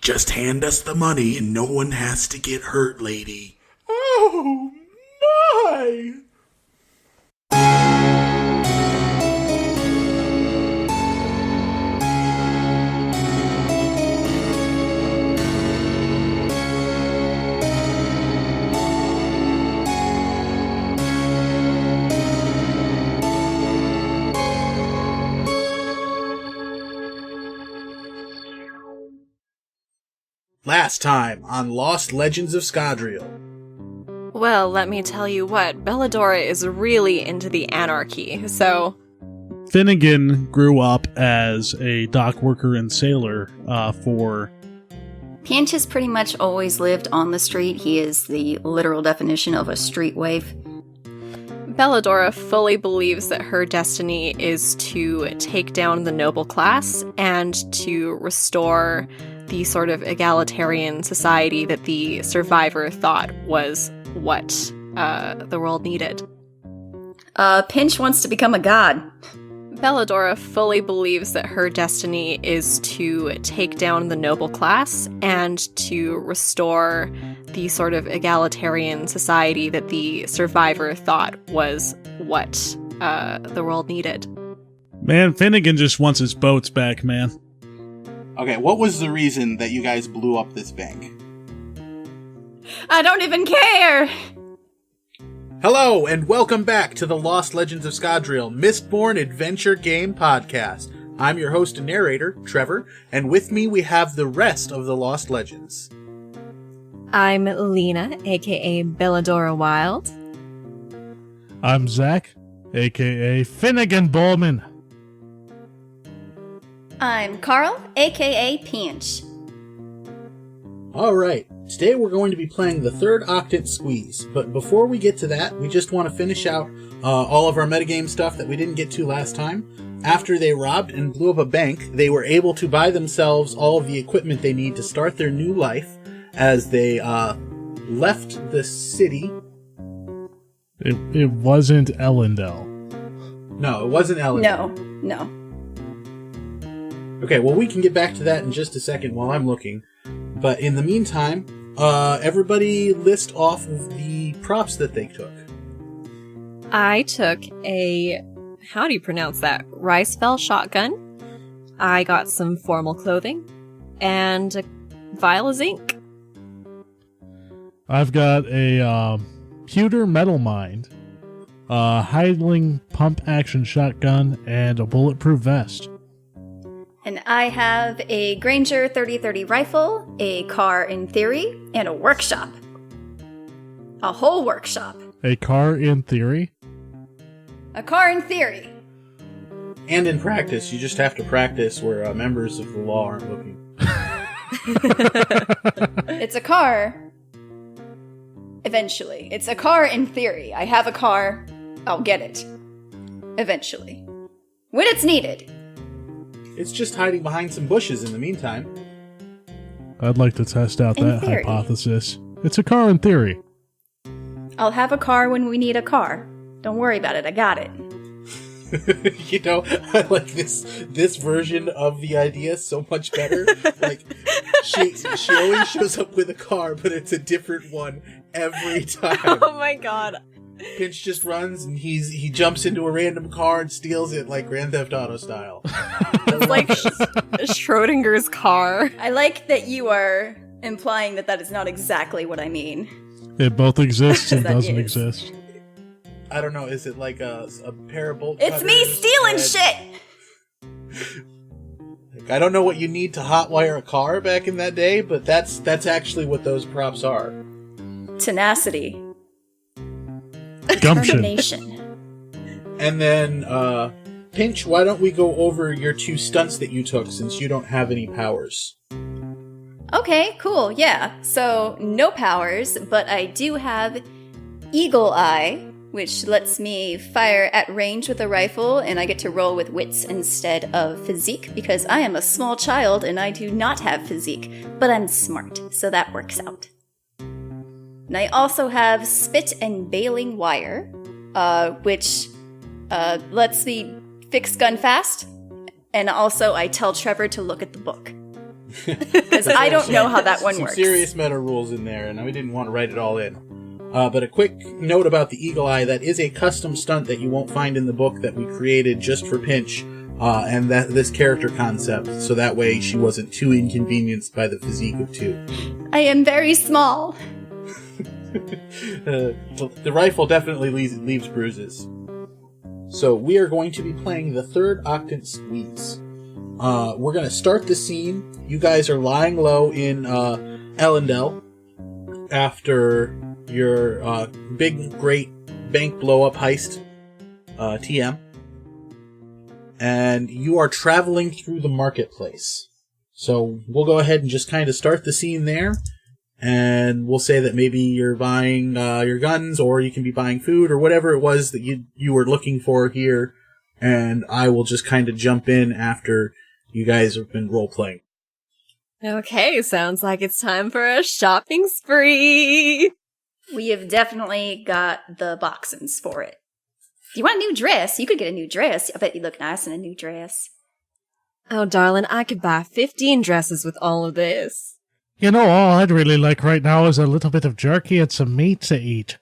Just hand us the money and no one has to get hurt, lady. Oh, my! Last time on Lost Legends of Scadrial. Well, let me tell you what, Beladora is really into the anarchy, so... Finnigan grew up as a dock worker and sailor for... Pinch has pretty much always lived on the street. He is the literal definition of a street waif. Beladora fully believes that her destiny is to take down the noble class and to restore the sort of egalitarian society that the survivor thought was what the world needed. Pinch wants to become a god. Beladora fully believes that her destiny is to take down the noble class and to restore the sort of egalitarian society that the survivor thought was what the world needed. Man, Finnigan just wants his boats back, man. Okay, what was the reason that you guys blew up this bank? I don't even care! Hello, and welcome back to the Lost Legends of Scadrial Mistborn Adventure Game Podcast. I'm your host and narrator, Trevor, and with me we have the rest of the Lost Legends. I'm Lena, aka Beladora Wilde. I'm Zach, a.k.a. Finnigan Bomon. I'm Carl, aka Pinch. Alright, today we're going to be playing the Third Octant Squeeze, but before we get to that, we just want to finish out all of our metagame stuff that we didn't get to last time. After they robbed and blew up a bank, they were able to buy themselves all of the equipment they need to start their new life as they left the city. It wasn't Ellendale. No, it wasn't Ellendale. No. Okay, well, we can get back to that in just a second while I'm looking. But in the meantime, everybody list off of the props that they took. I took a, how do you pronounce that? Ricefell shotgun. I got some formal clothing and a vial of zinc. I've got a pewter metal mind, a Heidling pump action shotgun, and a bulletproof vest. And I have a Granger 3030 rifle, a car in theory, and a workshop. A whole workshop. A car in theory? A car in theory. And in practice, you just have to practice where members of the law aren't looking. It's a car. Eventually. It's a car in theory. I have a car. I'll get it. Eventually. When it's needed. It's just hiding behind some bushes in the meantime. I'd like to test out In that theory. hypothesis. It's a car in theory. I'll have a car when we need a car. Don't worry about it. I got it. You know, I like this version of the idea so much better. Like, she always shows up with a car, but it's a different one every time. Oh my god. Pinch just runs and he jumps into a random car and steals it like Grand Theft Auto style. It's like Schrodinger's car. I like that you are implying that is not exactly what I mean. It both exists and That doesn't is. exist. I don't know, is it like a pair of bolt It's me cutters stealing and- shit! Like, I don't know what you need to hotwire a car back in that day, but that's actually what those props are. Tenacity. Gumption. Determination. And then, Pinch, why don't we go over your two stunts that you took since you don't have any powers? Okay, cool, yeah. So, no powers, but I do have Eagle Eye, which lets me fire at range with a rifle, and I get to roll with wits instead of physique, because I am a small child and I do not have physique, but I'm smart, so that works out. And I also have Spit and Baling Wire, which lets me fix gun fast, and also I tell Trevor to look at the book. Because I don't know how that one Some works. serious meta rules in there, and we didn't want to write it all in. But a quick note about the Eagle Eye, that is a custom stunt that you won't find in the book that we created just for Pinch, and that this character concept, so that way she wasn't too inconvenienced by the physique of 2. I am very small. The rifle definitely leaves bruises. So we are going to be playing the Third Octant Squeeze. We're going to start the scene. You guys are lying low in Ellendale after your big, great bank blow-up heist, TM. And you are traveling through the marketplace. So we'll go ahead and just kind of start the scene there. And we'll say that maybe you're buying your guns, or you can be buying food, or whatever it was that you were looking for here. And I will just kind of jump in after you guys have been role-playing. Okay, sounds like it's time for a shopping spree. We have definitely got the boxins for it. Do you want a new dress? You could get a new dress. I bet you look nice in a new dress. Oh, darling, I could buy 15 dresses with all of this. You know, all I'd really like right now is a little bit of jerky and some meat to eat.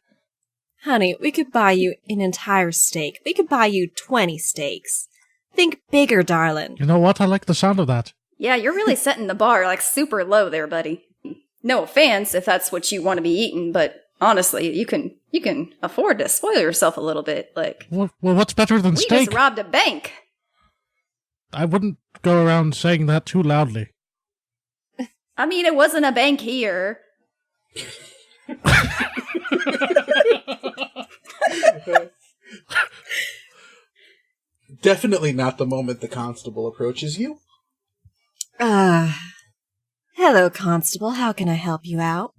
Honey, we could buy you an entire steak. We could buy you 20 steaks. Think bigger, darling. You know what? I like the sound of that. Yeah, you're really setting the bar like super low there, buddy. No offense if that's what you want to be eating, but honestly, you can afford to spoil yourself a little bit. Like, Well, what's better than we steak? just robbed a bank. I wouldn't go around saying that too loudly. I mean, it wasn't a bank here. Definitely not the moment the constable approaches you. Hello, Constable. How can I help you out?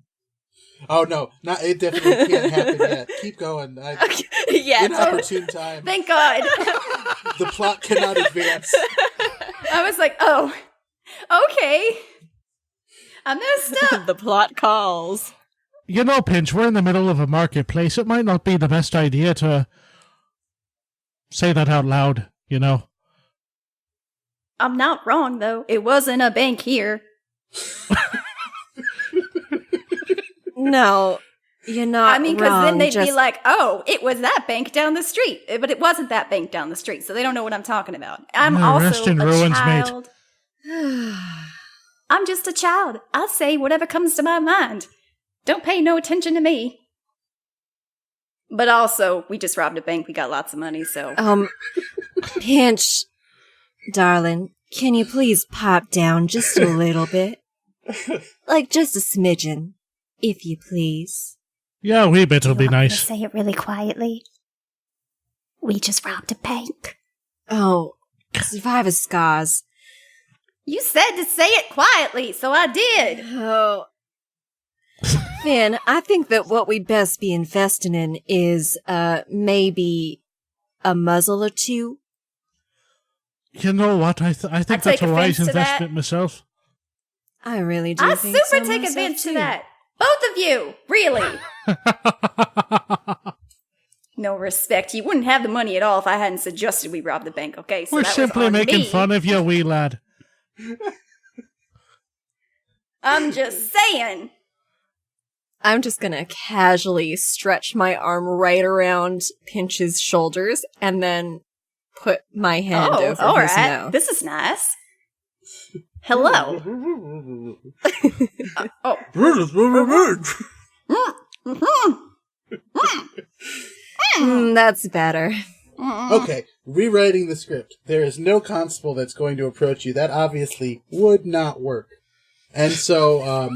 Oh no, it definitely can't happen yet. Keep going. Yeah. Inopportune time. Thank God. The plot cannot advance. I was like, oh, okay. I messed up. The plot calls. You know, Pinch, we're in the middle of a marketplace. It might not be the best idea to say that out loud, you know? I'm not wrong, though. It wasn't a bank here. No, you're not I mean, because then they'd just be like, oh, it was that bank down the street. But it wasn't that bank down the street, so they don't know what I'm talking about. I'm Rest also in a ruins, mate. child. I'm just a child. I'll say whatever comes to my mind. Don't pay no attention to me. But also, we just robbed a bank. We got lots of money, so... Pinch, darling, can you please pop down just a little bit? Like, just a smidgen, if you please. Yeah, a wee bit will be You want me to nice. say it really quietly. We just robbed a bank. Oh, survivor scars. You said to say it quietly, so I did. Oh. Finn, I think that what we'd best be investing in is, maybe a muzzle or two. You know what? I think take that's a wise offense to that. investment myself. I really do I think super so take myself, advantage too. of that. Both of you, really. No respect. You wouldn't have the money at all if I hadn't suggested we rob the bank, okay? So We're that was simply on making me. fun of you, wee lad. I'm just saying. I'm just gonna casually stretch my arm right around Pinch's shoulders and then put my hand Oh, over all his right. mouth. This is nice. Hello. That's better. Okay, rewriting the script. There is no constable that's going to approach you. That obviously would not work. And so,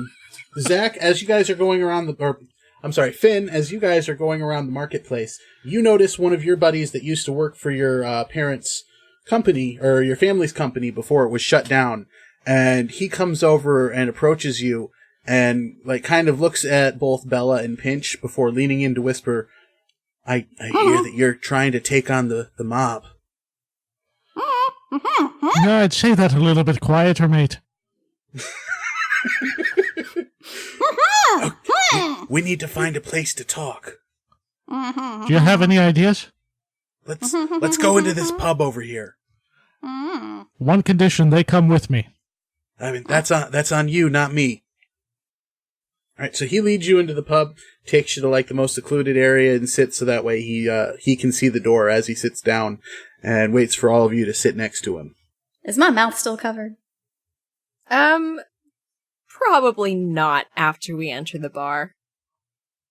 Zach, as you guys are going around Finn, as you guys are going around the marketplace, you notice one of your buddies that used to work for your parents' company, or your family's company before it was shut down, and he comes over and approaches you, and like kind of looks at both Bella and Pinch before leaning in to whisper, I hear that you're trying to take on the mob. No, I'd say that a little bit quieter, mate. We need to find a place to talk. Do you have any ideas? Let's go into this pub over here. One condition, they come with me. I mean, that's on you, not me. All right, so he leads you into the pub, takes you to like the most secluded area and sits so that way he can see the door as he sits down and waits for all of you to sit next to him. Is my mouth still covered? Probably not after we enter the bar.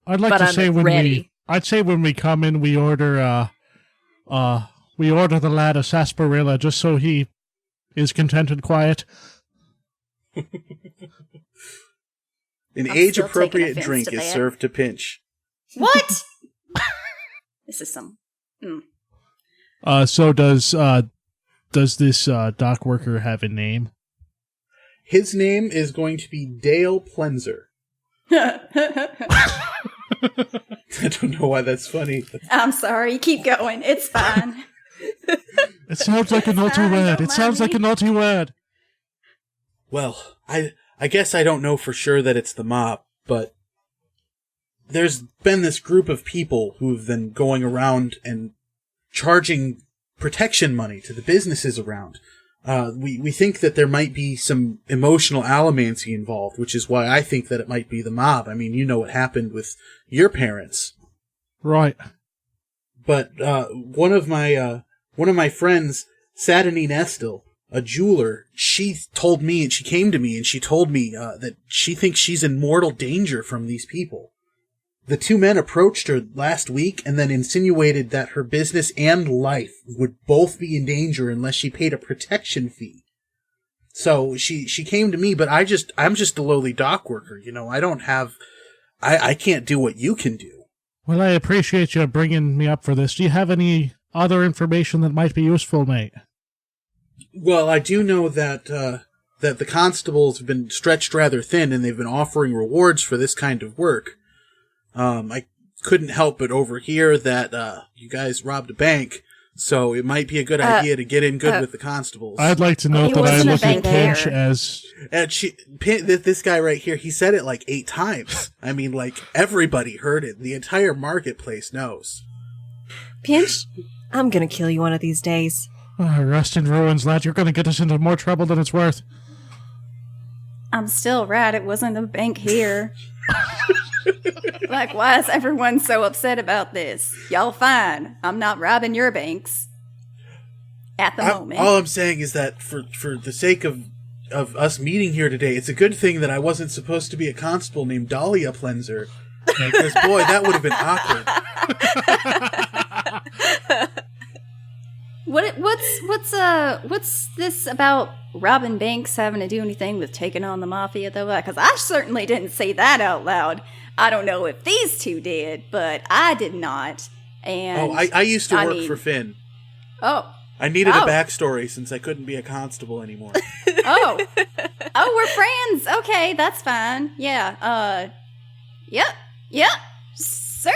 I'd like But to I'm say ready. I'd say when we come in, we order the lad a sarsaparilla just so he is content and quiet. An I'm age-appropriate still taking drink offense is to that. served to Pinch. What? This is some... So does this dock worker have a name? His name is going to be Dale Plenzer. I don't know why that's funny. I'm sorry. Keep going. It's fine. It sounds like a naughty fine, word. don't It sounds mind like a naughty word. Well, I guess I don't know for sure that it's the mob, but there's been this group of people who've been going around and charging protection money to the businesses around. We think that there might be some emotional allomancy involved, which is why I think that it might be the mob. I mean, you know what happened with your parents. Right. But one of my friends, Sadini Nestil, a jeweler, she told me, and she came to me, and she told me that she thinks she's in mortal danger from these people. The two men approached her last week and then insinuated that her business and life would both be in danger unless she paid a protection fee. So she came to me, but I'm just a lowly dock worker. You know, I can't do what you can do. Well, I appreciate you bringing me up for this. Do you have any other information that might be useful, mate? Well, I do know that the constables have been stretched rather thin, and they've been offering rewards for this kind of work. I couldn't help but overhear that you guys robbed a bank, so it might be a good idea to get in good with the constables. I'd like to note He that I wasn't a look at Pinch banker. as... And this guy right here, he said it like 8 times. I mean, like, everybody heard it. The entire marketplace knows. Pinch, I'm gonna kill you one of these days. Rest in ruins, lad. You're going to get us into more trouble than it's worth. I'm still right. It wasn't a bank here. Like, why is everyone so upset about this? Y'all fine. I'm not robbing your banks. At the moment. All I'm saying is that for the sake of us meeting here today, it's a good thing that I wasn't supposed to be a constable named Dahlia Plenzer. Because, boy, that would have been awkward. What's this about robbing banks having to do anything with taking on the mafia, though? Because I certainly didn't say that out loud. I don't know if these two did, but I did not. And I used to work for Finn. Oh. I needed a backstory since I couldn't be a constable anymore. Oh, we're friends. Okay, that's fine. Yeah. Yep. Sir.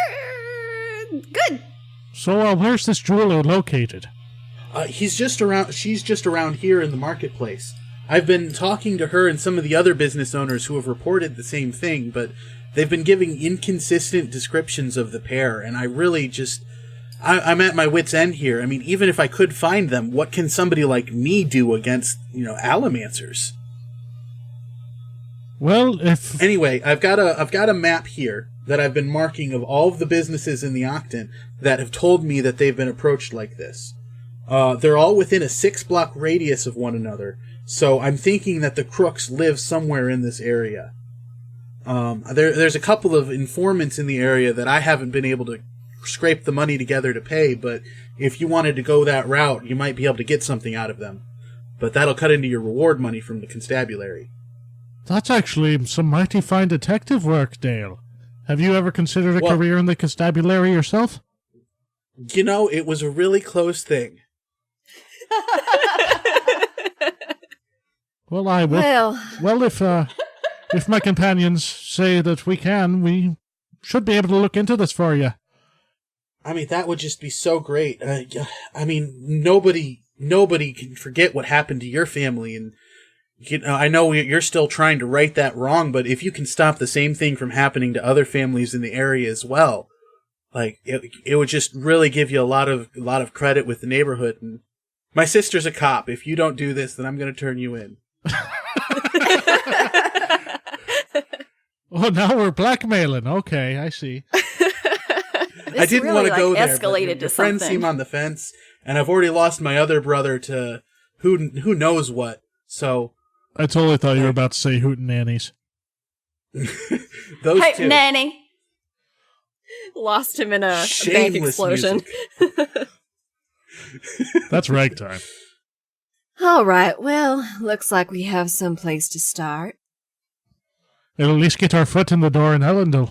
Good. So, where's this jeweler located? She's just around here in the marketplace. I've been talking to her and some of the other business owners who have reported the same thing, but they've been giving inconsistent descriptions of the pair, and I really I'm at my wit's end here. I mean, even if I could find them, what can somebody like me do against, allomancers? Well, if... Anyway, I've got a map here that I've been marking of all of the businesses in the Octant that have told me that they've been approached like this. They're all within a 6-block radius of one another, so I'm thinking that the crooks live somewhere in this area. There's a couple of informants in the area that I haven't been able to scrape the money together to pay, but if you wanted to go that route, you might be able to get something out of them. But that'll cut into your reward money from the constabulary. That's actually some mighty fine detective work, Dale. Have you ever considered a career in the constabulary yourself? It was a really close thing. Well, I will. Well, if my companions say that we should be able to look into this for you. I mean, that would just be so great. I mean, nobody can forget what happened to your family, and I know you're still trying to right that wrong, but if you can stop the same thing from happening to other families in the area as well, like it would just really give you a lot of credit with the neighborhood. And my sister's a cop. If you don't do this, then I'm going to turn you in. Oh, now we're blackmailing. Okay, I see. I didn't really, want to go there. escalated But to your friends something. seem on the fence, and I've already lost my other brother to who knows what. So I totally thought you were about to say hootenannies. those Hey, two. nanny. Lost him in a bank Shameless explosion. music. That's ragtime. All right, well, looks like we have some place to start. It'll at least get our foot in the door in Ellendale.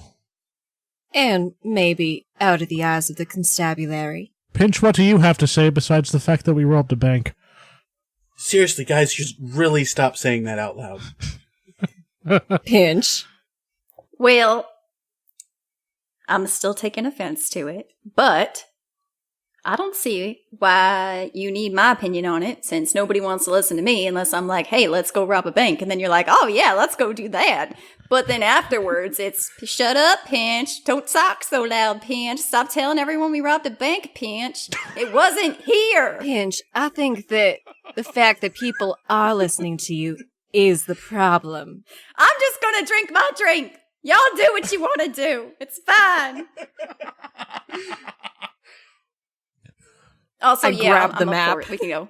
And maybe out of the eyes of the constabulary. Pinch, what do you have to say besides the fact that we robbed a bank? Seriously, guys, just really stop saying that out loud. Pinch. Well, I'm still taking offense to it, but I don't see why you need my opinion on it, since nobody wants to listen to me unless I'm like, hey, let's go rob a bank. And then you're like, oh yeah, let's go do that. But then afterwards, it's, shut up, Pinch. Don't talk so loud, Pinch. Stop telling everyone we robbed a bank, Pinch. It wasn't here. Pinch, I think that the fact that people are listening to you is the problem. I'm just gonna drink my drink. Y'all do what you want to do. It's fine. Also, I yeah, grabbed I'm the up map. for it. We can go.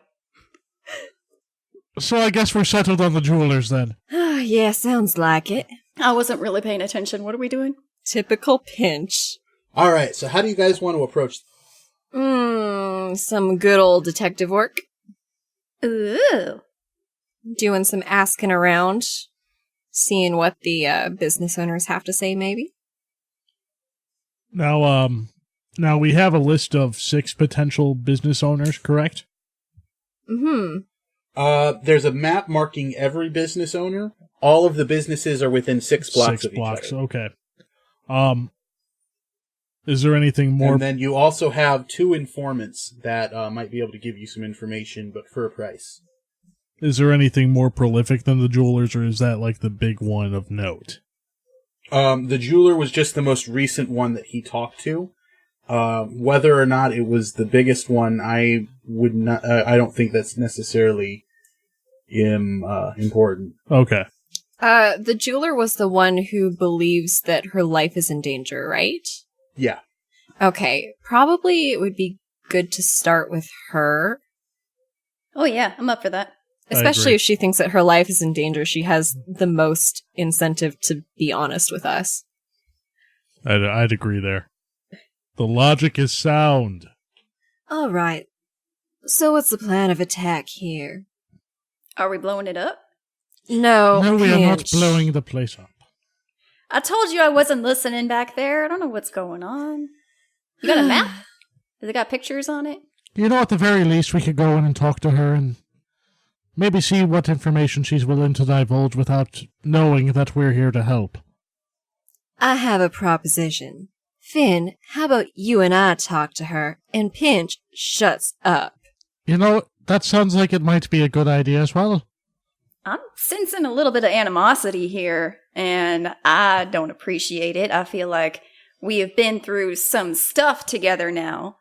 So I guess we're settled on the jewelers then. Yeah, sounds like it. I wasn't really paying attention. What are we doing? Typical Pinch. All right, so how do you guys want to approach? Some good old detective work. Ooh. Doing some asking around. Seeing what the business owners have to say, maybe. Now we have a list of 6 potential business owners, correct? Mm-hmm. There's a map marking every business owner. All of the businesses are within 6 blocks 6 of each blocks, other. okay. Is there anything more? And then you also have 2 informants that might be able to give you some information, but for a price. Is there anything more prolific than the jewelers, or is that like the big one of note? The jeweler was just the most recent one that he talked to. Whether or not it was the biggest one, I would not. I don't think that's necessarily important. Okay. The jeweler was the one who believes that her life is in danger, right? Yeah. Okay, probably it would be good to start with her. Oh, yeah, I'm up for that. Especially agree. if she thinks that her life is in danger, she has the most incentive to be honest with us. I'd agree there. The logic is sound. All right. So what's the plan of attack here? Are we blowing it up? No, No, we are not Pinch. blowing the place up. I told you I wasn't listening back there. I don't know what's going on. You got a map? Has it got pictures on it? You know, at the very least, we could go in and talk to her and maybe see what information she's willing to divulge without knowing that we're here to help. I have a proposition. Finn, how about you and I talk to her, and Pinch shuts up? You know, that sounds like it might be a good idea as well. I'm sensing a little bit of animosity here, and I don't appreciate it. I feel like we have been through some stuff together now.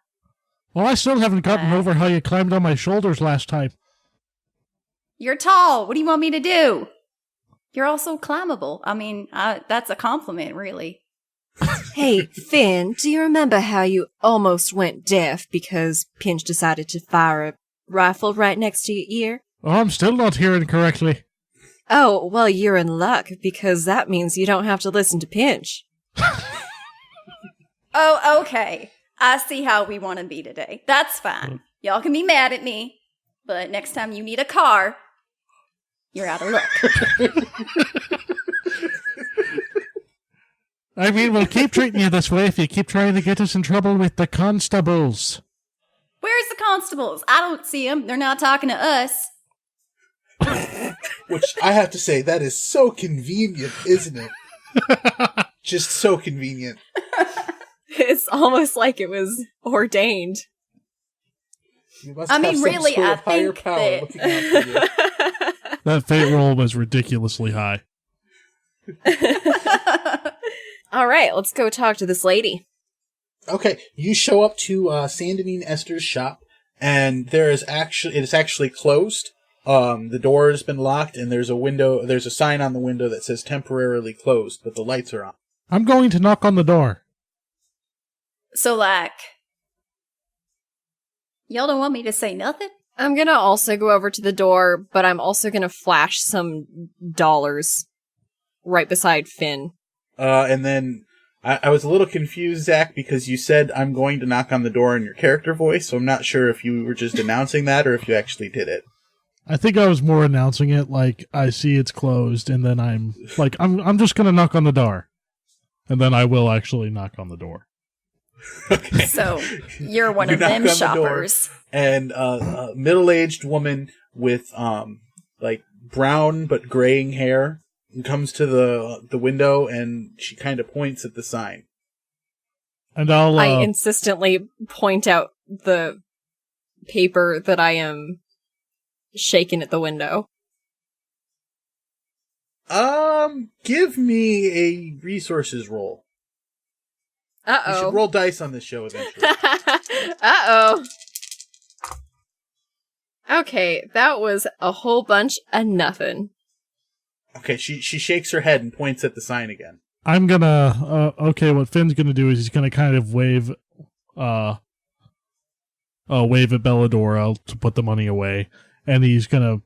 Well, I still haven't gotten over how you climbed on my shoulders last time. You're tall. What do you want me to do? You're also climbable. I mean, that's a compliment, really. Hey, Finn, do you remember how you almost went deaf because Pinch decided to fire a rifle right next to your ear? Oh, I'm still not hearing correctly. Oh, well, you're in luck, because that means you don't have to listen to Pinch. Oh, okay. I see how we want to be today. That's fine. Y'all can be mad at me, but next time you need a car, you're out of luck. I mean, we'll keep treating you this way if you keep trying to get us in trouble with the constables. Where's the constables? I don't see them. They're not talking to us. Which I have to say, that is so convenient, isn't it? Just so convenient. It's almost like it was ordained. You must I have mean, some really, sort I of higher think power that- looking out for you. That fate roll was ridiculously high. All right, let's go talk to this lady. Okay, you show up to Sandinine Esther's shop, and it is actually closed. The door has been locked, and there's a sign on the window that says temporarily closed, but the lights are on. I'm going to knock on the door. So, y'all don't want me to say nothing? I'm gonna also go over to the door, but I'm also gonna flash some dollars right beside Finn. And then I was a little confused, Zach, because you said I'm going to knock on the door in your character voice, so I'm not sure if you were just announcing that or if you actually did it. I think I was more announcing it, like, I see it's closed, and then I'm like, I'm just going to knock on the door. And then I will actually knock on the door. Okay. So, you're one of them shoppers. And a middle-aged woman with, brown but graying hair comes to the window, and she kind of points at the sign. And I'll... I insistently point out the paper that I am shaking at the window. Give me a resources roll. Uh-oh. You should roll dice on this show eventually. Uh-oh. Okay, that was a whole bunch of nothing. Okay, she shakes her head and points at the sign again. I'm gonna... what Finn's gonna do is he's gonna kind of wave at Beladora to put the money away. And he's gonna...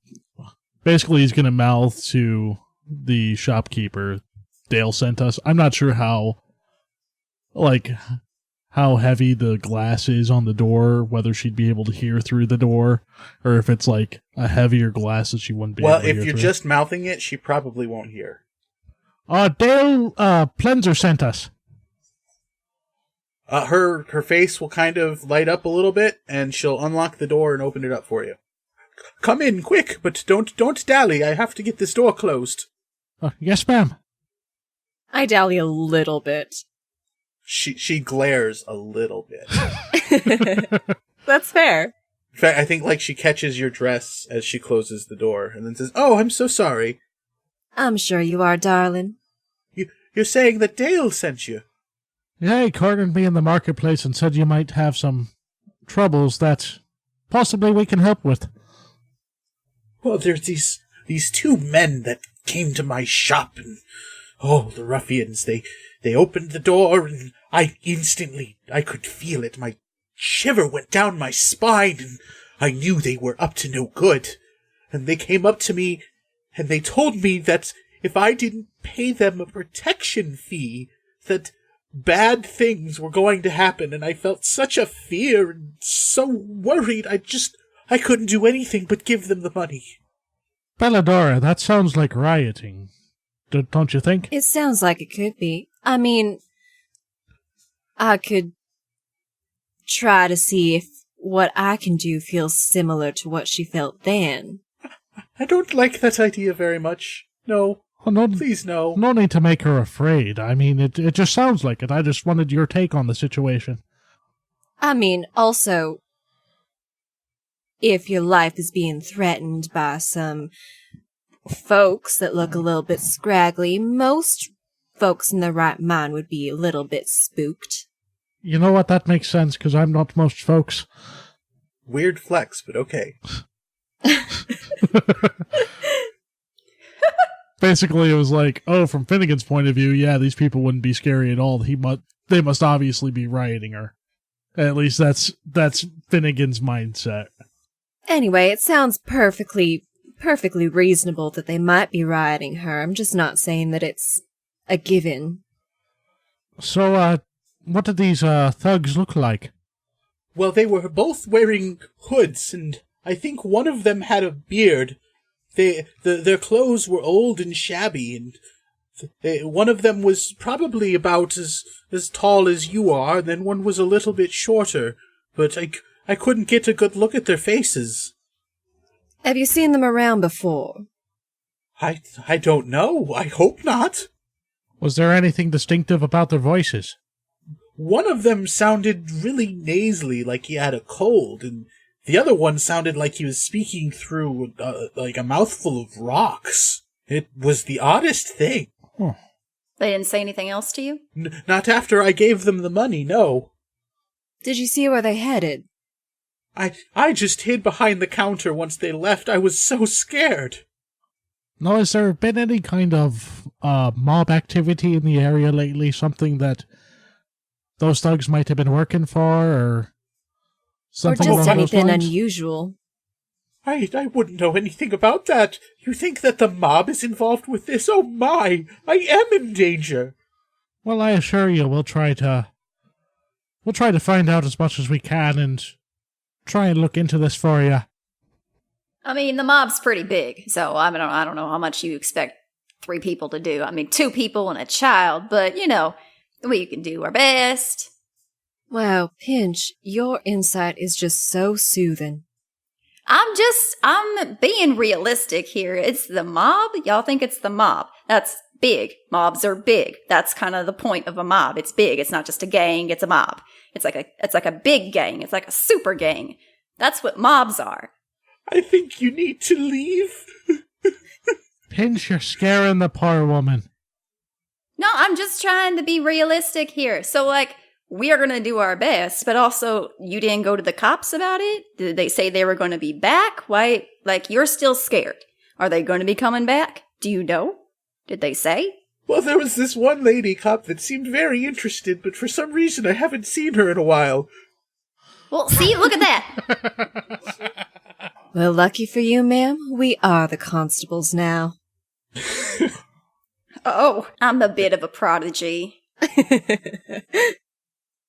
Basically, he's gonna mouth to the shopkeeper, Dale sent us. I'm not sure how heavy the glass is on the door, whether she'd be able to hear through the door, or if it's like a heavier glass that she wouldn't be able to hear through. Well, if you're just mouthing it, she probably won't hear. Dale Plenzer sent us. Her face will kind of light up a little bit, and she'll unlock the door and open it up for you. Come in, quick, but don't dally. I have to get this door closed. Yes, ma'am. I dally a little bit. She glares a little bit. That's fair. In fact, I think she catches your dress as she closes the door and then says, "Oh, I'm so sorry." I'm sure you are, darling. You're saying that Dale sent you? Yeah, he cornered me in the marketplace and said you might have some troubles that possibly we can help with. Well, there's these two men that came to my shop, and the ruffians, they opened the door, and I could feel it. My shiver went down my spine, and I knew they were up to no good. And they came up to me, and they told me that if I didn't pay them a protection fee, that bad things were going to happen, and I felt such a fear and so worried, I couldn't do anything but give them the money. Beladora, that sounds like rioting. Don't you think? It sounds like it could be. I mean, I could try to see if what I can do feels similar to what she felt then. I don't like that idea very much. No. Oh, no, please, no. No need to make her afraid. I mean, it just sounds like it. I just wanted your take on the situation. I mean, also, if your life is being threatened by some folks that look a little bit scraggly, most folks in their right mind would be a little bit spooked. You know what? That makes sense, because I'm not most folks. Weird flex, but okay. Basically, it was like, from Finnigan's point of view, yeah, these people wouldn't be scary at all. They must obviously be rioting her. At least that's Finnigan's mindset. Anyway, it sounds perfectly reasonable that they might be rioting her. I'm just not saying that it's a given. So, what did these thugs look like? Well, they were both wearing hoods, and I think one of them had a beard. Their clothes were old and shabby, and one of them was probably about as tall as you are, and then one was a little bit shorter, but I couldn't get a good look at their faces. Have you seen them around before? I don't know. I hope not. Was there anything distinctive about their voices? One of them sounded really nasally, like he had a cold, and the other one sounded like he was speaking through, a mouthful of rocks. It was the oddest thing. Huh. They didn't say anything else to you? Not after I gave them the money, no. Did you see where they headed? I just hid behind the counter once they left. I was so scared. Now, has there been any kind of mob activity in the area lately? Something that those thugs might have been working for, or something or just along those anything lines? unusual. I wouldn't know anything about that. You think that the mob is involved with this? Oh my! I am in danger. Well, I assure you, we'll try to find out as much as we can and try and look into this for you. I mean, the mob's pretty big, so I don't know how much you expect 3 people to do. I mean, 2 people and a child, but, we can do our best. Wow, Pinch, your insight is just so soothing. I'm being realistic here. It's the mob. Y'all think it's the mob. That's big. Mobs are big. That's kind of the point of a mob. It's big. It's not just a gang. It's a mob. It's like a big gang. It's like a super gang. That's what mobs are. I think you need to leave. Pinch, you're scaring the poor woman. No, I'm just trying to be realistic here. So, we are going to do our best, but also, you didn't go to the cops about it? Did they say they were going to be back? Why, you're still scared. Are they going to be coming back? Do you know? Did they say? Well, there was this one lady cop that seemed very interested, but for some reason I haven't seen her in a while. Well, see, look at that. Well, lucky for you, ma'am, we are the constables now. Oh, I'm a bit of a prodigy.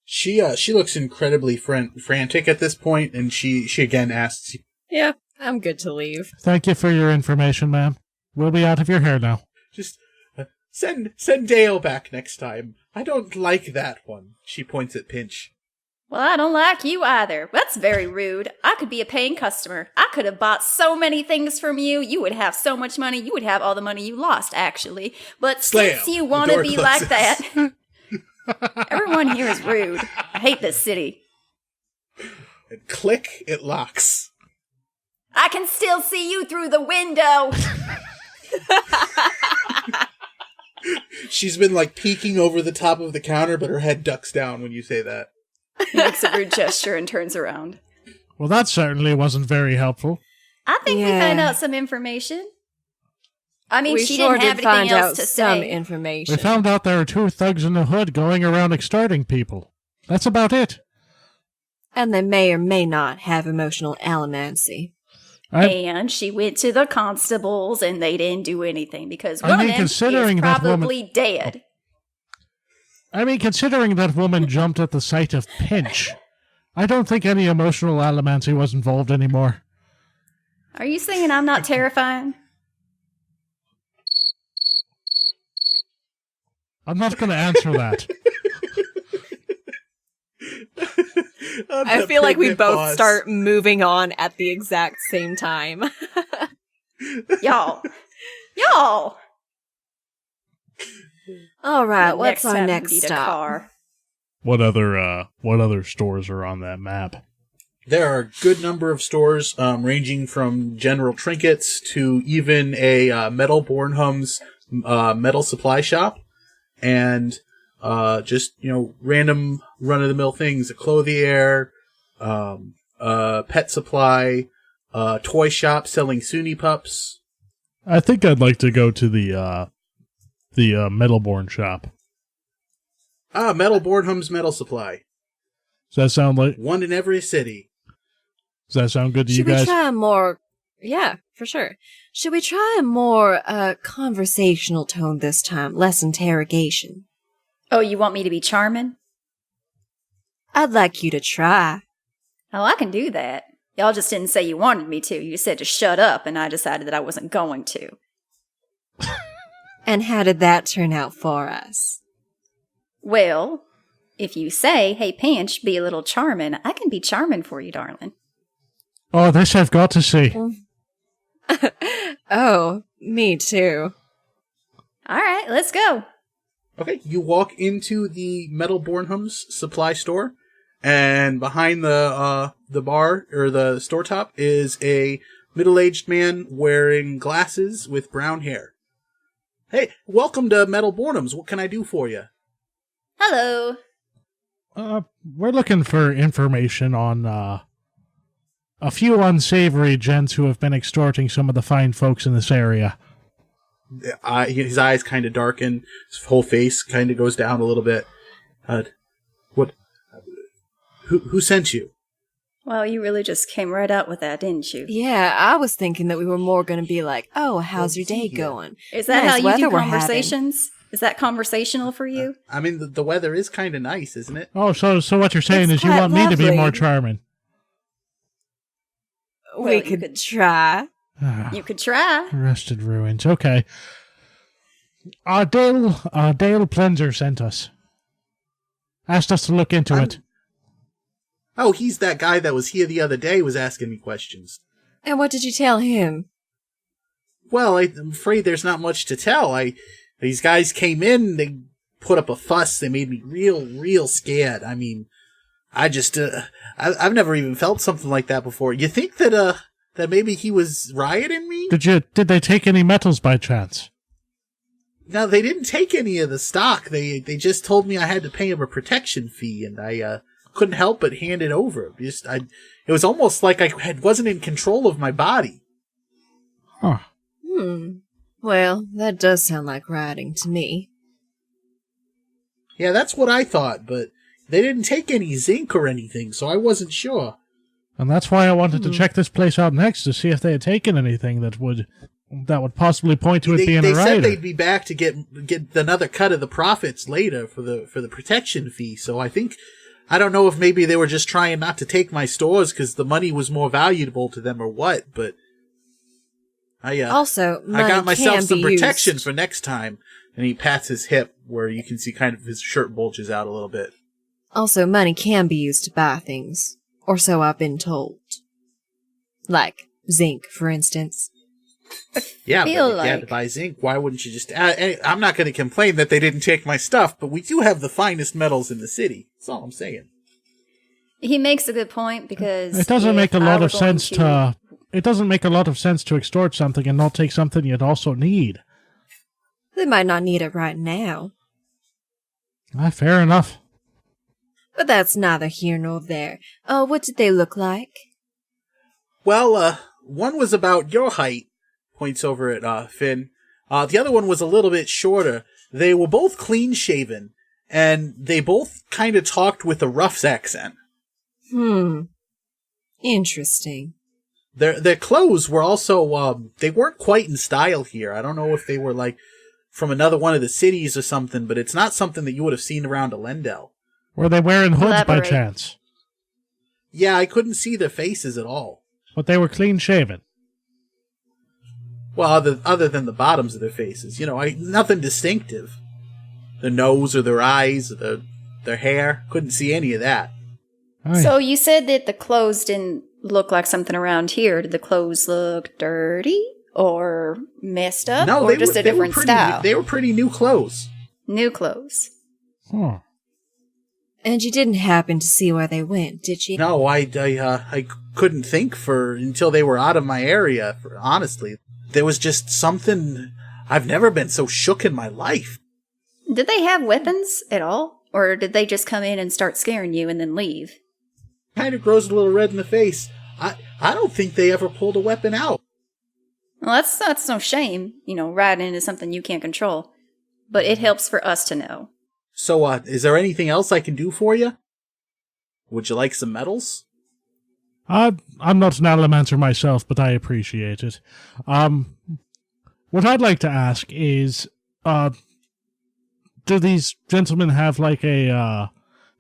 She looks incredibly frantic at this point, and she again asks, Yeah, I'm good to leave. Thank you for your information, ma'am. We'll be out of your hair now. just send Dale back next time. I don't like that one. She points at Pinch. Well, I don't like you either. That's very rude. I could be a paying customer. I could have bought so many things from you. You would have so much money. You would have all the money you lost, actually. But Slam. since you want to be Closes. like that... Everyone here is rude. I hate this city. And click, it locks. I can still see you through the window. She's been peeking over the top of the counter, but her head ducks down when you say that. He makes a rude gesture and turns around. Well, that certainly wasn't very helpful. I think we Yeah. found out some information. I mean, we she sure didn't have did anything find out else to some say. information. We found out there are 2 thugs in the hood going around extorting people. That's about it. And they may or may not have emotional allomancy. And she went to the constables, and they didn't do anything because I one mean, of them considering is that woman- probably dead. I mean, considering that woman jumped at the sight of Pinch, I don't think any emotional allomancy was involved anymore. Are you saying I'm not terrifying? I'm not going to answer that. I feel like we both start moving on at the exact same time. Y'all. All right, what's our time we next need a stop? car. What other stores are on that map? There are a good number of stores, ranging from general trinkets to even a Metal Bornholm's metal supply shop, and just random run-of-the-mill things: a clothier, pet supply, toy shop selling Sunni pups. I think I'd like to go to the Metalborn shop. Metal Bornholm's metal supply. Does that sound like? One in every city. Does that sound good to Should you guys? we try a more... Yeah, for sure. Should we try a more conversational tone this time, less interrogation? Oh, you want me to be charming? I'd like you to try. Oh, I can do that. Y'all just didn't say you wanted me to. You said to shut up, and I decided that I wasn't going to. And how did that turn out for us? Well, if you say, hey, Pinch, be a little charming, I can be charming for you, darling. Oh, this I've got to see. Oh, me too. All right, let's go. Okay, you walk into the Metal Bornholm's supply store, and behind the bar, or the store top, is a middle-aged man wearing glasses with brown hair. Hey, welcome to Metal Bornholm's. What can I do for you? Hello. We're looking for information on a few unsavory gents who have been extorting some of the fine folks in this area. His eyes kind of darken. His whole face kind of goes down a little bit. What? Who sent you? Well, you really just came right out with that, didn't you? Yeah, I was thinking that we were more going to be like, oh, how's your day going? Is that Nice how you weather do we're having. conversations? Is that conversational for you? I mean, the weather is kind of nice, isn't it? Oh, so what you're saying It's is you quite want me to be lovely. more charming. Well, We you could could- try. You could try. Rusted ruins. Okay. Dale Plenzer sent us. Asked us to look into it. Oh, he's that guy that was here the other day was asking me questions. And what did you tell him? Well, I'm afraid there's not much to tell. These guys came in, they put up a fuss, they made me real scared. I mean, I've never even felt something like that before. You think that maybe he was rioting me? Did they take any metals by chance? No, they didn't take any of the stock. They just told me I had to pay him a protection fee, and I couldn't help but hand it over. It was almost like I wasn't in control of my body. Huh. Well, that does sound like rioting to me. Yeah, that's what I thought, but they didn't take any zinc or anything, so I wasn't sure. And that's why I wanted to check this place out next to see if they had taken anything that would possibly point to it being They a said rioter. they'd be back to get another cut of the profits later for the protection fee. So I don't know if maybe they were just trying not to take my stores because the money was more valuable to them or what. But Also, money I got myself can some be protection used. for next time. And he pats his hip where you can see kind of his shirt bulges out a little bit. Also, money can be used to buy things. Or so I've been told. Like zinc, for instance. Yeah, but feel if you had to like- buy zinc, why wouldn't you just... I'm not going to complain that they didn't take my stuff, but we do have the finest metals in the city. That's all I'm saying. He makes a good point because It doesn't make a if I lot were of going sense to. It doesn't make a lot of sense to extort something and not take something you'd also need. They might not need it right now. Fair enough. But that's neither here nor there. Oh, what did they look like? Well, one was about your height, points over at Finn. The other one was a little bit shorter. They were both clean-shaven, and they both kind of talked with a rough accent. Interesting. Their clothes were also, they weren't quite in style here. I don't know if they were, like, from another one of the cities or something, but it's not something that you would have seen around Elendel. Were they wearing hoods by Elaborate. chance? Yeah, I couldn't see their faces at all. But they were clean shaven. Well, other than the bottoms of their faces. Nothing distinctive. Their nose or their eyes or their hair. Couldn't see any of that. Aye. So you said that the clothes didn't look like something around here. Did the clothes look dirty or messed up, No, or just a different style? They were pretty new clothes. New clothes. Huh. And you didn't happen to see where they went, did you? No, I couldn't think until they were out of my area. Honestly, there was just something. I've never been so shook in my life. Did they have weapons at all, or did they just come in and start scaring you and then leave? Kind of grows a little red in the face. I don't think they ever pulled a weapon out. Well, that's no shame. Riding into something you can't control, but it helps for us to know. So, is there anything else I can do for you? Would you like some medals? I'm not an allomancer myself, but I appreciate it. What I'd like to ask is, do these gentlemen have like a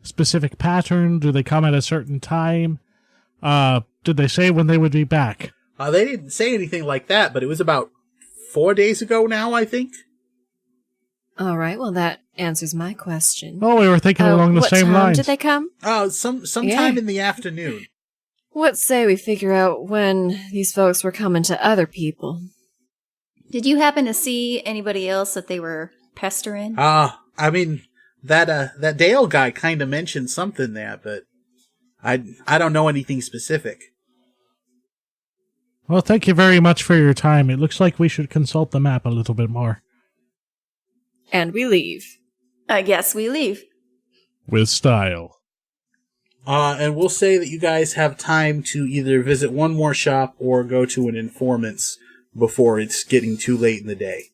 specific pattern? Do they come at a certain time? Did they say when they would be back? They didn't say anything like that, but it was about 4 days ago now, I think. All right, well, that answers my question. Oh, we were thinking along the what same time lines. did they come? Sometime Yeah. in the afternoon. What say we figure out when these folks were coming to other people? Did you happen to see anybody else that they were pestering? I mean, that Dale guy kind of mentioned something there, but I don't know anything specific. Well, thank you very much for your time. It looks like we should consult the map a little bit more. And we leave. I guess we leave. With style. And we'll say that you guys have time to either visit one more shop or go to an informant's before it's getting too late in the day.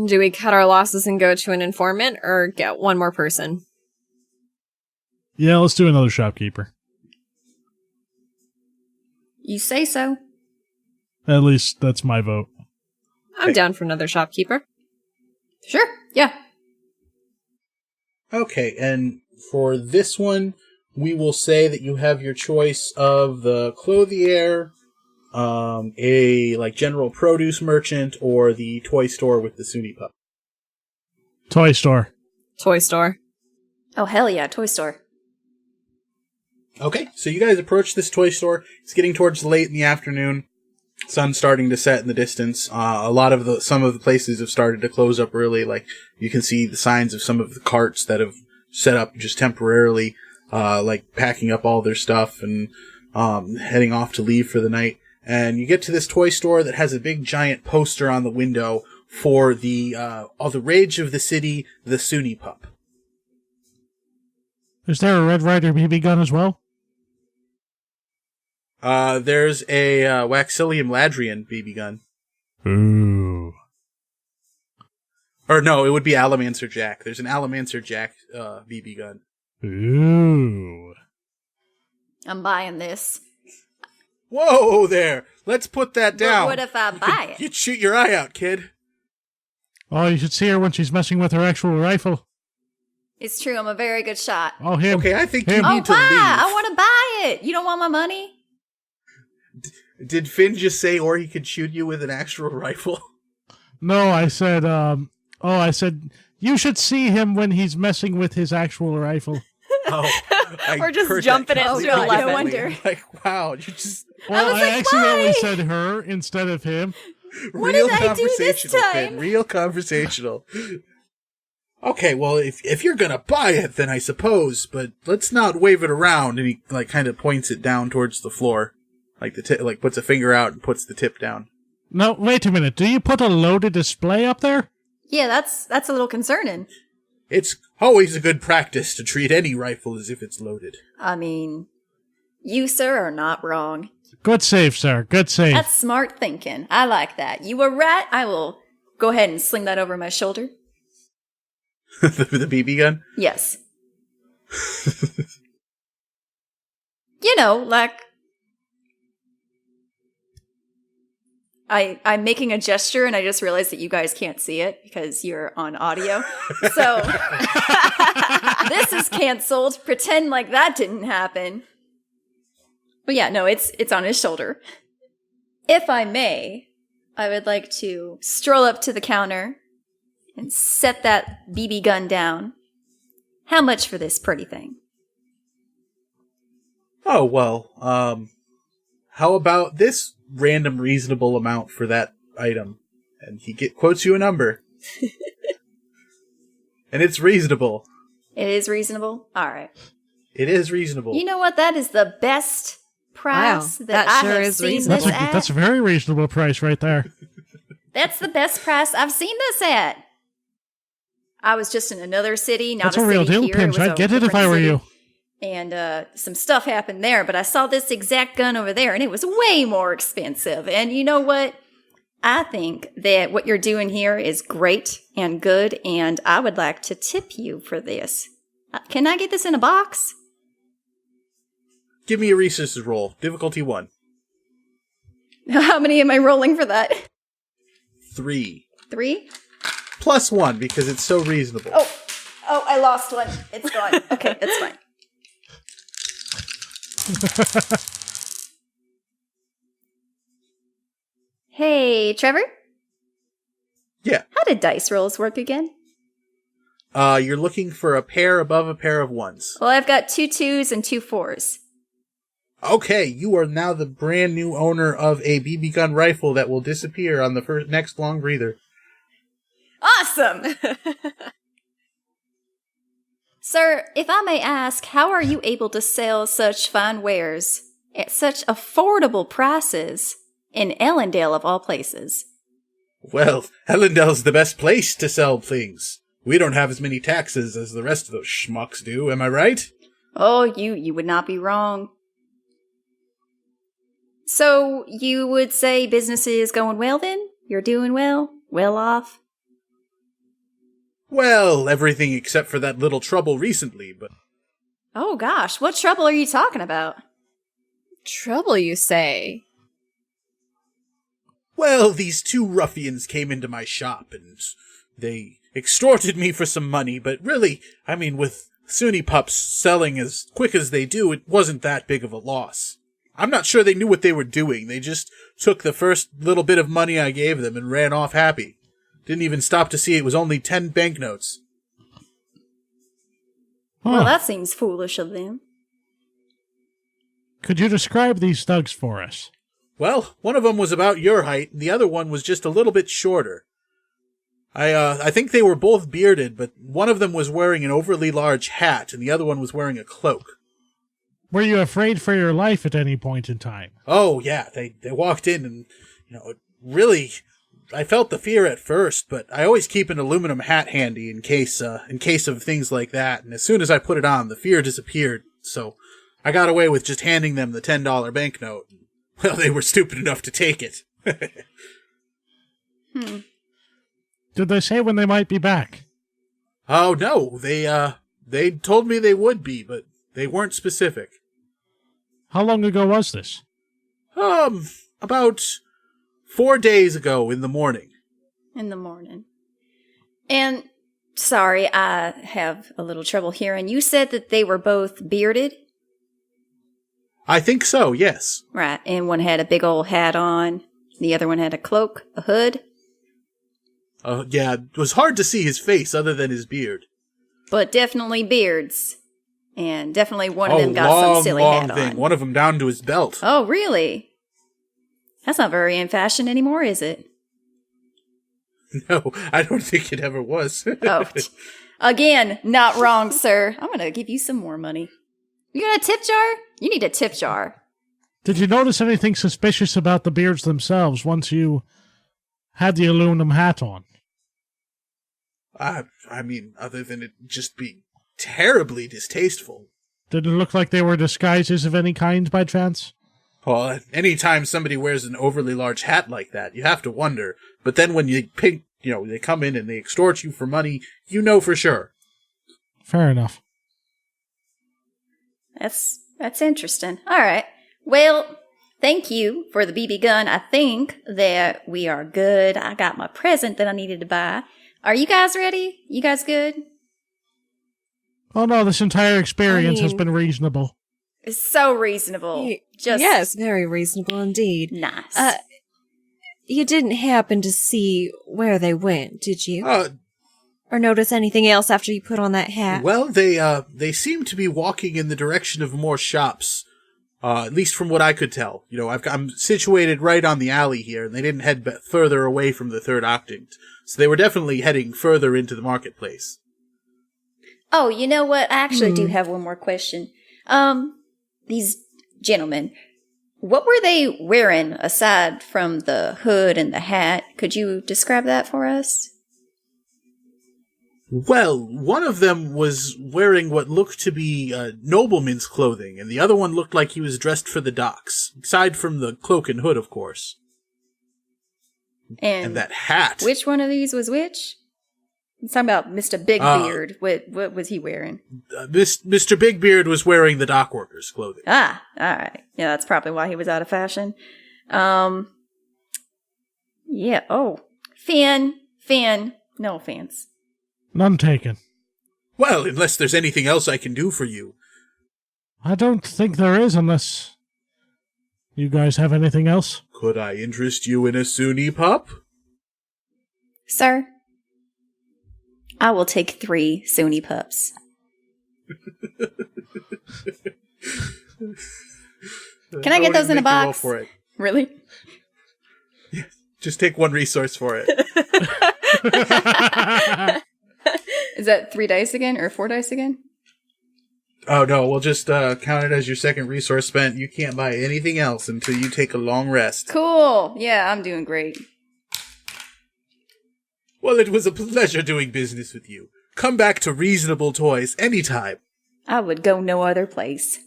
Do we cut our losses and go to an informant or get one more person? Yeah, let's do another shopkeeper. You say so. At least that's my vote. I'm down for another shopkeeper. Sure, yeah. Okay, and for this one, we will say that you have your choice of the clothier, a like general produce merchant, or the toy store with the Suni pup. Toy store. Toy store. Oh, hell yeah, toy store. Okay, so you guys approach this toy store. It's getting towards late in the afternoon. Sun's starting to set in the distance. Some of the places have started to close up early. Like you can see the signs of some of the carts that have set up just temporarily, like packing up all their stuff and heading off to leave for the night. And you get to this toy store that has a big giant poster on the window for the rage of the city, the Suni pup. Is there a Red Ryder BB gun as well? There's a Waxilium Ladrian BB gun. Ooh. Or no, it would be Alamancer Jack. There's an Alamancer Jack BB gun. Ooh. I'm buying this. Whoa there! Let's put that down. But what if I buy it? You'd shoot your eye out, kid. Oh, you should see her when she's messing with her actual rifle. It's true, I'm a very good shot. Oh, him. Okay, I think Him. you Oh, need to leave. I want to buy it. You don't want my money? Did Finn just say, or he could shoot you with an actual rifle? No, I said, I said, you should see him when he's messing with his actual rifle. Oh, Or just jumping it completely to 11. no wonder. Like, wow, you just Well, was I like, accidentally why? said her instead of him. What real did I do this conversational, time? Finn. Real conversational. Okay, well, if you're gonna buy it, then I suppose, but let's not wave it around. And he like kind of points it down towards the floor, like puts a finger out and puts the tip down. No, wait a minute. Do you put a loaded display up there? Yeah, that's a little concerning. It's always a good practice to treat any rifle as if it's loaded. I mean, you, sir, are not wrong. Good save, sir. Good save. That's smart thinking. I like that. You were right. I will go ahead and sling that over my shoulder. The BB gun? Yes. You know, like... I'm making a gesture and I just realized that you guys can't see it because you're on audio. So, this is canceled. Pretend like that didn't happen. But yeah, no, it's on his shoulder. If I may, I would like to stroll up to the counter and set that BB gun down. How much for this pretty thing? Oh, well, how about this random reasonable amount for that item? And he quotes you a number. And it's reasonable. It is reasonable? All right. It is reasonable. You know what? That is the best price Wow, that that I sure have is seen reasonable. this at. That's a very reasonable price right there. That's the best price I've seen this at. I was just in another city. Not That's a real city deal, here. Pinch. It was I'd a get it if I different were city. you. And some stuff happened there, but I saw this exact gun over there, and it was way more expensive. And you know what? I think that what you're doing here is great and good, and I would like to tip you for this. Can I get this in a box? Give me a resources roll. Difficulty 1. How many am I rolling for that? 3. 3? Plus 1, because it's so reasonable. Oh, I lost one. It's gone. Okay, that's fine. Hey, Trevor? Yeah. How did dice rolls work again? You're looking for a pair above a pair of 1s. Well, I've got 2 2s and 2 4s. Okay, you are now the brand new owner of a BB gun rifle that will disappear on the next long breather. Awesome! Sir, if I may ask, how are you able to sell such fine wares at such affordable prices in Ellendale of all places? Well, Ellendale's the best place to sell things. We don't have as many taxes as the rest of those schmucks do, am I right? Oh, you would not be wrong. So, you would say business is going well then? You're doing well? Well off? Well, everything except for that little trouble recently, but... Oh gosh, what trouble are you talking about? Trouble, you say? Well, these two ruffians came into my shop, and they extorted me for some money, but really, I mean, with Sunni pups selling as quick as they do, it wasn't that big of a loss. I'm not sure they knew what they were doing. They just took the first little bit of money I gave them and ran off happy. Didn't even stop to see it was only 10 banknotes. Well, that seems foolish of them. Could you describe these thugs for us? Well, one of them was about your height, and the other one was just a little bit shorter. I think they were both bearded, but one of them was wearing an overly large hat, and the other one was wearing a cloak. Were you afraid for your life at any point in time? Oh, yeah, they walked in, and, really, I felt the fear at first, but I always keep an aluminum hat handy in case of things like that, and as soon as I put it on, the fear disappeared, so I got away with just handing them the $10 banknote. Well, they were stupid enough to take it. Did they say when they might be back? Oh, no, they told me they would be, but they weren't specific. How long ago was this? About 4 days ago in the morning. In the morning. And, sorry, I have a little trouble hearing. You said that they were both bearded? I think so, yes. Right, and one had a big old hat on. The other one had a cloak, a hood. Yeah, it was hard to see his face other than his beard. But definitely beards. And definitely one of them got some silly hat thing. on. One of them down to his belt. Oh, really? That's not very in fashion anymore, is it? No, I don't think it ever was. Oh, again, not wrong, sir. I'm going to give you some more money. You got a tip jar? You need a tip jar. Did you notice anything suspicious about the beards themselves once you had the aluminum hat on? I mean, other than it just being terribly distasteful. Did it look like they were disguises of any kind by chance? Well, anytime somebody wears an overly large hat like that, you have to wonder. But then when they come in and they extort you for money, you know for sure. Fair enough. That's interesting. All right. Well, thank you for the BB gun. I think that we are good. I got my present that I needed to buy. Are you guys ready? You guys good? Oh no, this entire experience has been reasonable. It's so reasonable. Yes, very reasonable indeed. Nice. You didn't happen to see where they went, did you? Or notice anything else after you put on that hat? Well, they seem to be walking in the direction of more shops, at least from what I could tell. I'm situated right on the alley here, and they didn't head further away from the Third Octant, so they were definitely heading further into the marketplace. Oh, you know what? I actually do have one more question. These gentlemen, what were they wearing aside from the hood and the hat? Could you describe that for us? Well, one of them was wearing what looked to be nobleman's clothing, and the other one looked like he was dressed for the docks, aside from the cloak and hood, of course. And that hat. Which one of these was which? I'm talking about Mr. Big Beard. What was he wearing? Mr. Big Beard was wearing the dockworkers' clothing. Ah, all right. Yeah, that's probably why he was out of fashion. Yeah. Oh, Finn. No offense. None taken. Well, unless there's anything else I can do for you. I don't think there is, unless you guys have anything else. Could I interest you in a Sunni pup? Sir, I will take 3 Sunni pups. Can I get those in a box? Roll for it. Really? Yeah, just take 1 resource for it. Is that 3 dice again or 4 dice again? Oh no, we'll just count it as your second resource spent. You can't buy anything else until you take a long rest. Cool. Yeah, I'm doing great. Well, it was a pleasure doing business with you. Come back to Reasonable Toys anytime. I would go no other place.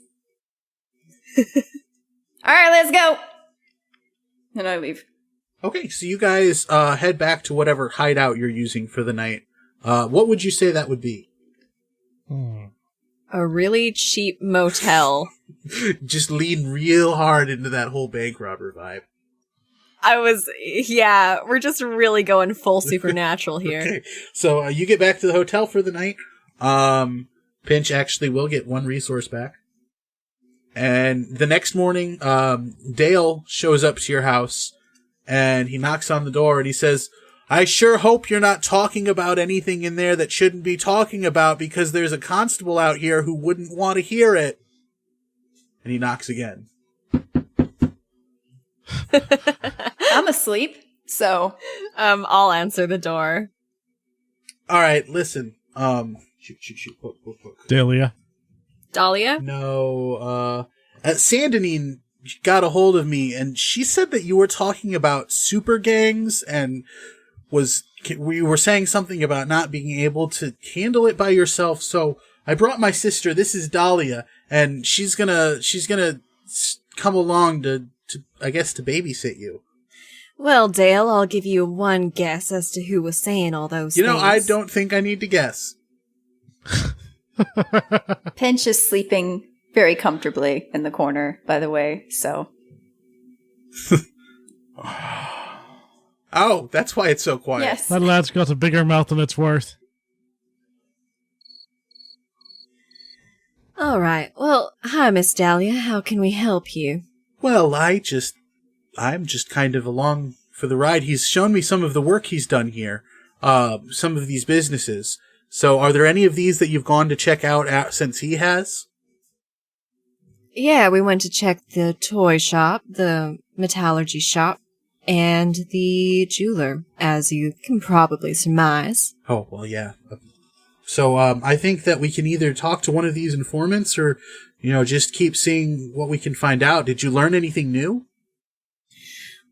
Alright, let's go! And I leave. Okay, so you guys head back to whatever hideout you're using for the night. What would you say that would be? A really cheap motel. Just lean real hard into that whole bank robber vibe. We're just really going full supernatural here. Okay, so you get back to the hotel for the night. Pinch actually will get one resource back. And the next morning, Dale shows up to your house, and he knocks on the door, and he says, I sure hope you're not talking about anything in there that shouldn't be talking about, because there's a constable out here who wouldn't want to hear it. And he knocks again. I'm asleep, so... I'll answer the door. Alright, listen. Shoot. Poke. Dahlia. Dahlia? No, Sandinine got a hold of me, and she said that you were talking about super gangs, and we were saying something about not being able to handle it by yourself, so I brought my sister. This is Dahlia, and she's gonna come along to I guess to babysit you. Well, Dale, I'll give you one guess as to who was saying all those things. I don't think I need to guess. Pinch is sleeping very comfortably in the corner, by the way, so... Oh, that's why it's so quiet. Yes. That lad's got a bigger mouth than it's worth. All right. Well, hi, Miss Dahlia. How can we help you? Well, I'm just kind of along for the ride. He's shown me some of the work he's done here, some of these businesses. So are there any of these that you've gone to check out since he has? Yeah, we went to check the toy shop, the metallurgy shop, and the jeweler, as you can probably surmise. Oh, well, yeah. So I think that we can either talk to one of these informants or, just keep seeing what we can find out. Did you learn anything new?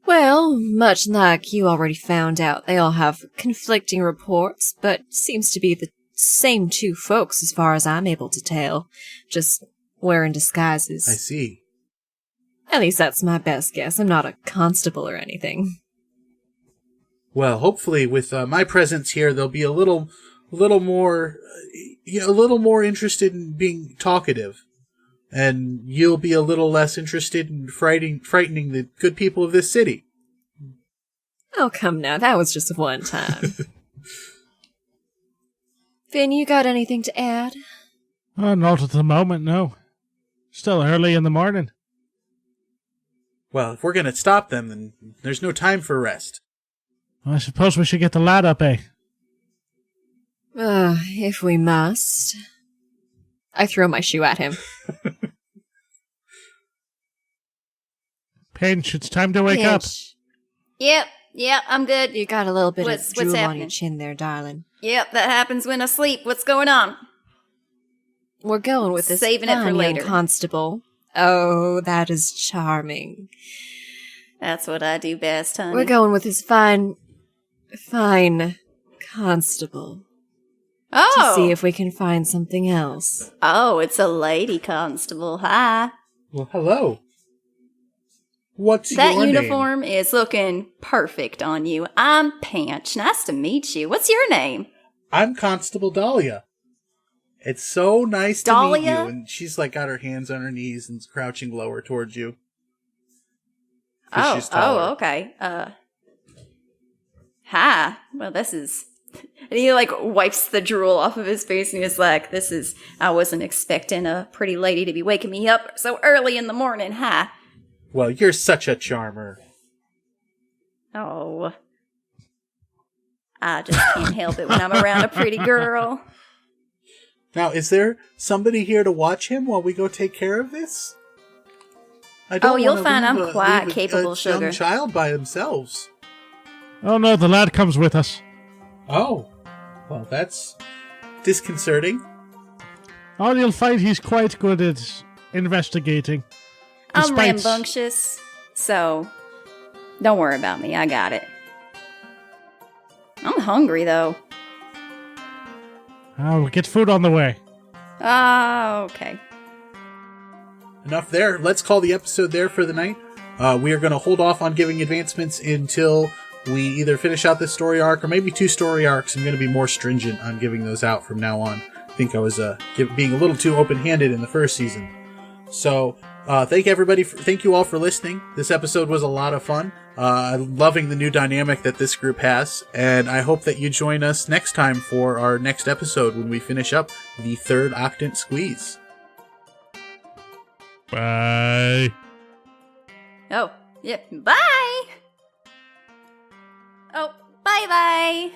Well, much like you already found out, they all have conflicting reports, but seems to be the same two folks as far as I'm able to tell, just wearing disguises. I see. At least that's my best guess. I'm not a constable or anything. Well, hopefully with my presence here, they'll be a little more interested in being talkative. And you'll be a little less interested in frightening the good people of this city. Oh, come now. That was just one time. Finn, you got anything to add? Not at the moment, no. Still early in the morning. Well, if we're going to stop them, then there's no time for rest. I suppose we should get the lad up, eh? If we must. I throw my shoe at him. Pinch, it's time to wake up. Yep, I'm good. You got a little bit What's of drool on happening? your chin there, darling. Yep, that happens when I sleep. What's going on? We're going with this Saving it for fine young later. constable. Oh, that is charming. That's what I do best, honey. We're going with this fine constable. Oh! To see if we can find something else. Oh, it's a lady constable. Hi. Well, hello. What's That your uniform is looking perfect on you. I'm Pinch. Nice to meet you. What's your name? I'm Constable Dahlia. It's so nice to meet Dahlia? you. And she's got her hands on her knees and crouching lower towards you. 'Cause she's taller. Oh, okay. Hi. Well, this is... And he, wipes the drool off of his face and he's like, I wasn't expecting a pretty lady to be waking me up so early in the morning. Hi. Well, you're such a charmer. Oh. I just can't help it when I'm around a pretty girl. Now, is there somebody here to watch him while we go take care of this? You'll find I'm quite capable, a sugar. young child by themselves. Oh no, the lad comes with us. Oh, well, that's disconcerting. Oh, you'll find he's quite good at investigating. I'm Despite- rambunctious, so don't worry about me. I got it. I'm hungry, though. We'll get food on the way. Okay. Enough there. Let's call the episode there for the night. We are going to hold off on giving advancements until we either finish out this story arc or maybe 2 story arcs. I'm going to be more stringent on giving those out from now on. I think I was being a little too open-handed in the first season. So, thank you all for listening. This episode was a lot of fun. Loving the new dynamic that this group has, and I hope that you join us next time for our next episode when we finish up the Third Octant Squeeze. Bye. Oh, yeah. Bye! Oh, bye-bye!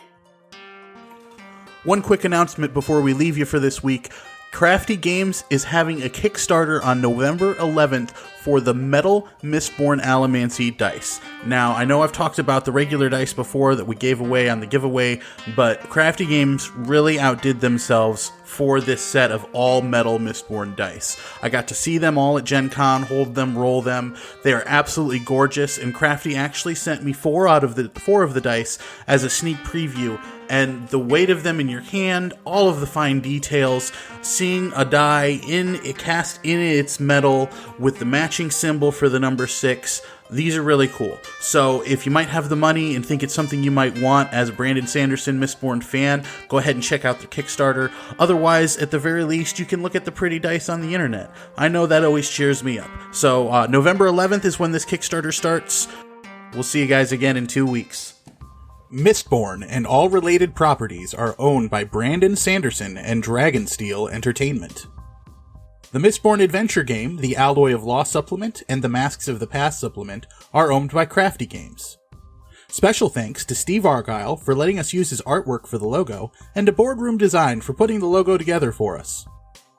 One quick announcement before we leave you for this week. Crafty Games is having a Kickstarter on November 11th for the Metal Mistborn Allomancy dice. Now, I know I've talked about the regular dice before that we gave away on the giveaway, but Crafty Games really outdid themselves for this set of all Metal Mistborn dice. I got to see them all at Gen Con, hold them, roll them. They are absolutely gorgeous, and Crafty actually sent me 4 of the dice as a sneak preview. And the weight of them in your hand, all of the fine details, seeing a die cast in its metal with the matching symbol for the number 6, these are really cool. So if you might have the money and think it's something you might want as a Brandon Sanderson Mistborn fan, go ahead and check out the Kickstarter. Otherwise, at the very least, you can look at the pretty dice on the internet. I know that always cheers me up. So November 11th is when this Kickstarter starts. We'll see you guys again in 2 weeks. Mistborn and all related properties are owned by Brandon Sanderson and Dragonsteel Entertainment. The Mistborn adventure game, the Alloy of Law supplement, and the Masks of the Past supplement are owned by Crafty Games. Special thanks to Steve Argyle for letting us use his artwork for the logo, and to Boardroom Design for putting the logo together for us.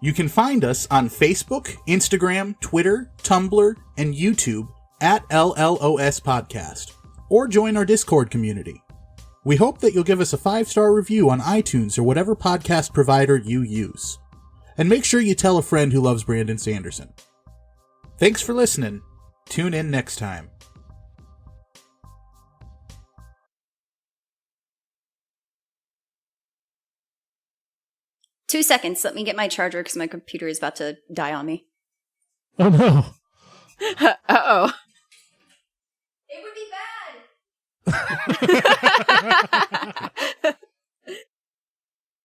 You can find us on Facebook, Instagram, Twitter, Tumblr, and YouTube at LLOS Podcast, or join our Discord community. We hope that you'll give us a 5-star review on iTunes or whatever podcast provider you use. And make sure you tell a friend who loves Brandon Sanderson. Thanks for listening. Tune in next time. Two seconds. Let me get my charger because my computer is about to die on me. Oh no. Uh-oh.